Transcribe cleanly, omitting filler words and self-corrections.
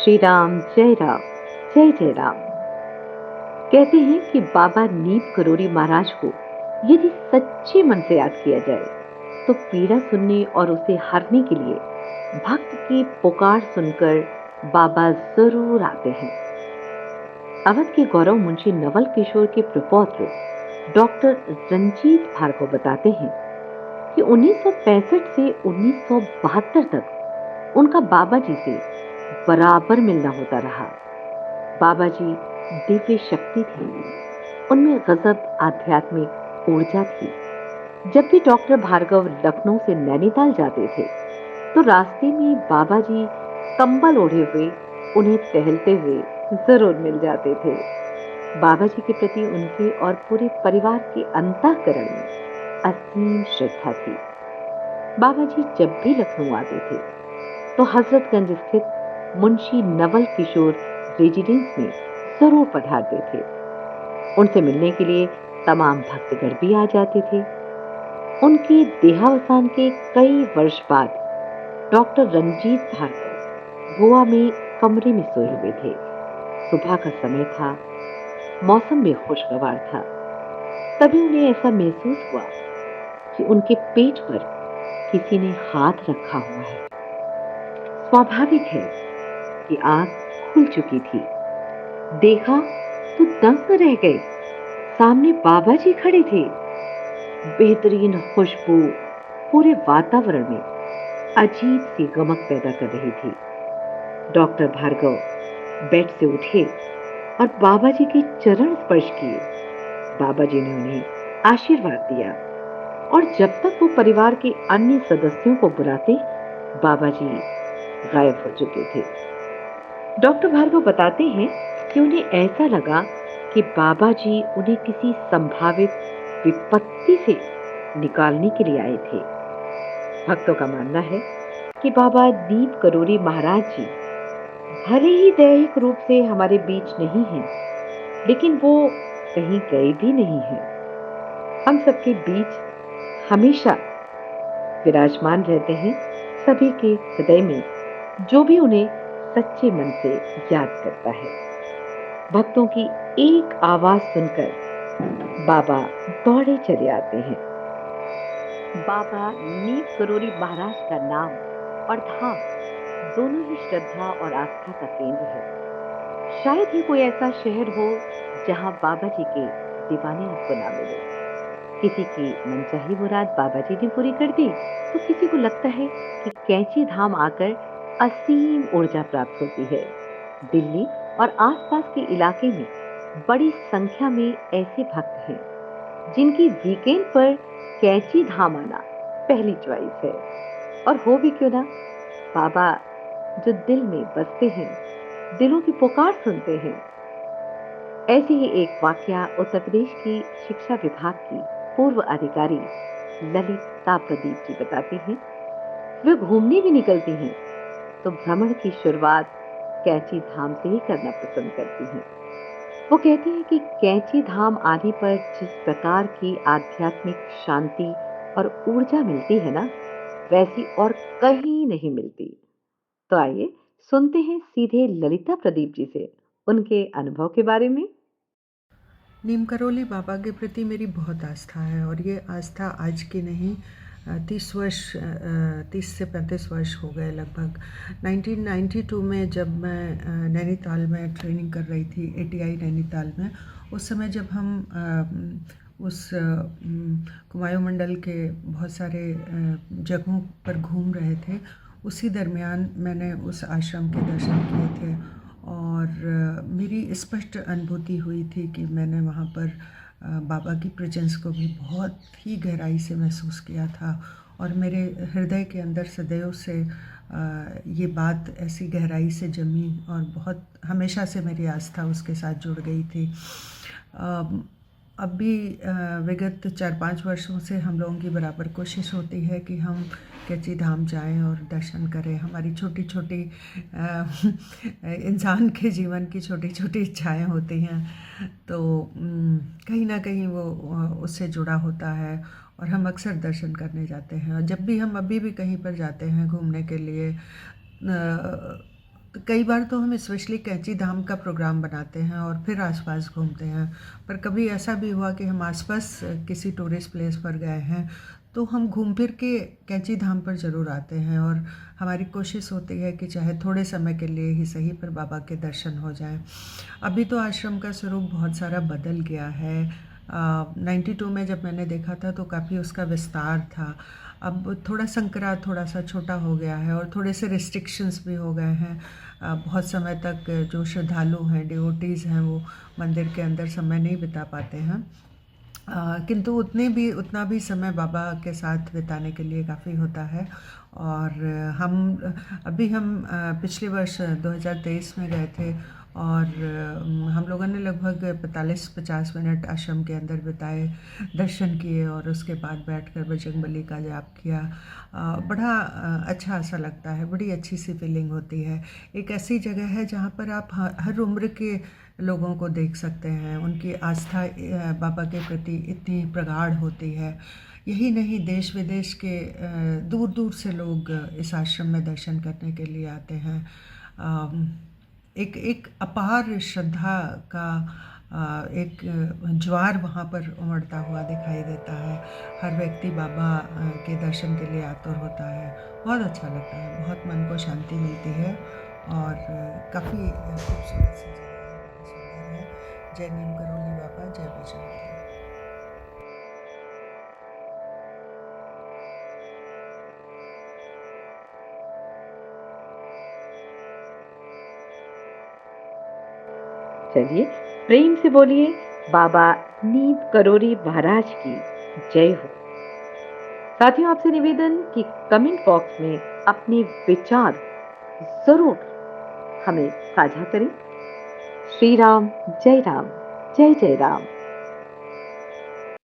श्री राम जय राम जय जय राम। कहते हैं कि बाबा नीम करोड़ी महाराज को यदि सच्चे मन से याद किया जाए तो पीड़ा सुनने और उसे हरने के लिए भक्त की पुकार सुनकर बाबा जरूर आते हैं। अवध के गौरव मुंशी नवल किशोर के प्रपौत्र डॉक्टर रंजीत भार्गव बताते हैं कि 1965 से 1972 तक उनका बाबा जी से बराबर मिलना होता रहा। बाबा जी दिव्य शक्ति थी, उनमें गजब आध्यात्मिक ऊर्जा थी। जब भी डॉक्टर भार्गव लखनऊ से नैनीताल जाते थे तो रास्ते में बाबा जी कंबल ओढ़े हुए उन्हें टहलते हुए जरूर मिल जाते थे। बाबा जी के प्रति उनके और पूरे परिवार के अंतःकरण में असीम श्रद्धा थी। बाबा जी जब भी लखनऊ आते थे तो हजरतगंज स्थित मुंशी नवल किशोर रेजिडेंस में जरूर पधारते थे। उनसे मिलने के लिए तमाम भक्तगण भी आ जाते थे। उनके देहावसान के कई वर्ष बाद डॉक्टर रंजीत भार्गव गोवा में कमरे में सोए हुए थे। सुबह का समय था, मौसम भी खुशगवार था। तभी उन्हें ऐसा महसूस हुआ कि उनके पेट पर किसी ने हाथ रखा हुआ है। स्वाभाविक है कि आंख खुल चुकी थी। देखा तो दंग रह गए। सामने बाबा जी खड़े थे। बेहतरीन खुशबू पूरे वातावरण में अजीब सी गमक पैदा कर रही थी। डॉक्टर भार्गव बेड से उठे और बाबा जी के चरण स्पर्श किए। बाबा जी ने उन्हें आशीर्वाद दिया और जब तक वो परिवार के अन्य सदस्यों को बुलाते, बाबा जी गायब हो चुके थे। डॉक्टर भार्गव बताते हैं कि उन्हें ऐसा लगा कि बाबा जी उन्हें किसी संभावित विपत्ति से निकालने के लिए आए थे। भक्तों का मानना है कि बाबा दीप करोरी महाराज जी भले ही दैहिक रूप से हमारे बीच नहीं हैं, लेकिन वो कहीं गए भी नहीं हैं। हम सबके बीच हमेशा विराजमान रहते हैं, सभी के हृदय में, जो भी उन्हें सच्चे मन से याद करता है। भक्तों की एक आवाज सुनकर बाबा दौड़े चले आते हैं। बाबा नीम करोरी महाराज का नाम और धाम दोनों ही श्रद्धा और आस्था का केंद्र है। शायद ही कोई ऐसा शहर हो जहां बाबा जी के दीवाने आपको ना मिले। किसी की मनचाही मुराद बाबा जी ने पूरी कर दी तो किसी को लगता है कि कैंची धाम आकर असीम ऊर्जा प्राप्त होती है। दिल्ली और आसपास के इलाके में बड़ी संख्या में ऐसे भक्त हैं जिनकी वीकेंड पर कैंची धाम आना पहली चॉइस है। और हो भी क्यों ना, बाबा जो दिल में बसते हैं, दिलों की पुकार सुनते हैं। ऐसी ही एक वाकया उत्तर प्रदेश की शिक्षा विभाग की पूर्व अधिकारी ललिता प्रदीप जी बताती हैं। वे घूमने भी निकलती हैं तो भ्रमण की शुरुआत कैंची धाम से ही करना पसंद करती हैं। वो कहती हैं कि कैंची धाम आने पर जिस प्रकार की आध्यात्मिक शांति और ऊर्जा मिलती है ना, वैसी और कहीं नहीं मिलती। तो आइए सुनते हैं सीधे ललिता प्रदीप जी से उनके अनुभव के बारे में। नीम करोली बाबा के प्रति मेरी बहुत आस्था है और ये आस्था आज की नहीं, 30 से 35 वर्ष हो गए लगभग। 1992 में जब मैं नैनीताल में ट्रेनिंग कर रही थी, एटीआई नैनीताल में, उस समय जब हम उस कुमायूं मंडल के बहुत सारे जगहों पर घूम रहे थे, उसी दरमियान मैंने उस आश्रम के दर्शन किए थे और मेरी स्पष्ट अनुभूति हुई थी कि मैंने वहाँ पर बाबा की प्रेजेंस को भी बहुत ही गहराई से महसूस किया था और मेरे हृदय के अंदर सदैव से ये बात ऐसी गहराई से जमी और बहुत हमेशा से मेरी आस्था उसके साथ जुड़ गई थी। अब भी विगत 4-5 वर्षों से हम लोगों की बराबर कोशिश होती है कि हम कैंची धाम जाएं और दर्शन करें। हमारी छोटी छोटी इंसान के जीवन की छोटी छोटी इच्छाएं होती हैं, तो कहीं ना कहीं वो उससे जुड़ा होता है और हम अक्सर दर्शन करने जाते हैं। और जब भी हम अभी भी कहीं पर जाते हैं घूमने के लिए, तो कई बार तो हम स्पेशली कैंची धाम का प्रोग्राम बनाते हैं और फिर आसपास घूमते हैं। पर कभी ऐसा भी हुआ कि हम आसपास किसी टूरिस्ट प्लेस पर गए हैं, तो हम घूम फिर के कैंची धाम पर ज़रूर आते हैं और हमारी कोशिश होती है कि चाहे थोड़े समय के लिए ही सही पर बाबा के दर्शन हो जाएँ। अभी तो आश्रम का स्वरूप बहुत सारा बदल गया है। 92 में जब मैंने देखा था तो काफ़ी उसका विस्तार था। अब थोड़ा संकरा थोड़ा-सा छोटा हो गया है और थोड़े से रिस्ट्रिक्शंस भी हो गए हैं। बहुत समय तक जो श्रद्धालु हैं, डिवोटीज़ हैं, वो मंदिर के अंदर समय नहीं बिता पाते हैं। किंतु उतना भी समय बाबा के साथ बिताने के लिए काफ़ी होता है और हम पिछले वर्ष 2023 में गए थे और हम लोगों ने लगभग 45-50 मिनट आश्रम के अंदर बिताए, दर्शन किए और उसके बाद बैठकर बजरंगबली का जाप किया। बड़ा अच्छा सा लगता है, बड़ी अच्छी सी फीलिंग होती है। एक ऐसी जगह है जहाँ पर आप हर उम्र के लोगों को देख सकते हैं, उनकी आस्था बाबा के प्रति इतनी प्रगाढ़ होती है। यही नहीं, देश विदेश के दूर दूर से लोग इस आश्रम में दर्शन करने के लिए आते हैं। अम, एक एक अपार श्रद्धा का एक ज्वार वहाँ पर उमड़ता हुआ दिखाई देता है। हर व्यक्ति बाबा के दर्शन के लिए आतुर होता है। बहुत अच्छा लगता है, बहुत मन को शांति मिलती है और काफ़ी खूबसूरत सी जगह है, बड़ी सुंदर है। जय नीम करोली बाबा, जय बजरंगबली। चलिए, प्रेम से बोलिए, बाबा नीम करोली महाराज की जय हो। साथियों, आपसे निवेदन कि कमेंट बॉक्स में अपने विचार ज़रूर हमें साझा करें। श्री राम, जय राम, जय जय राम।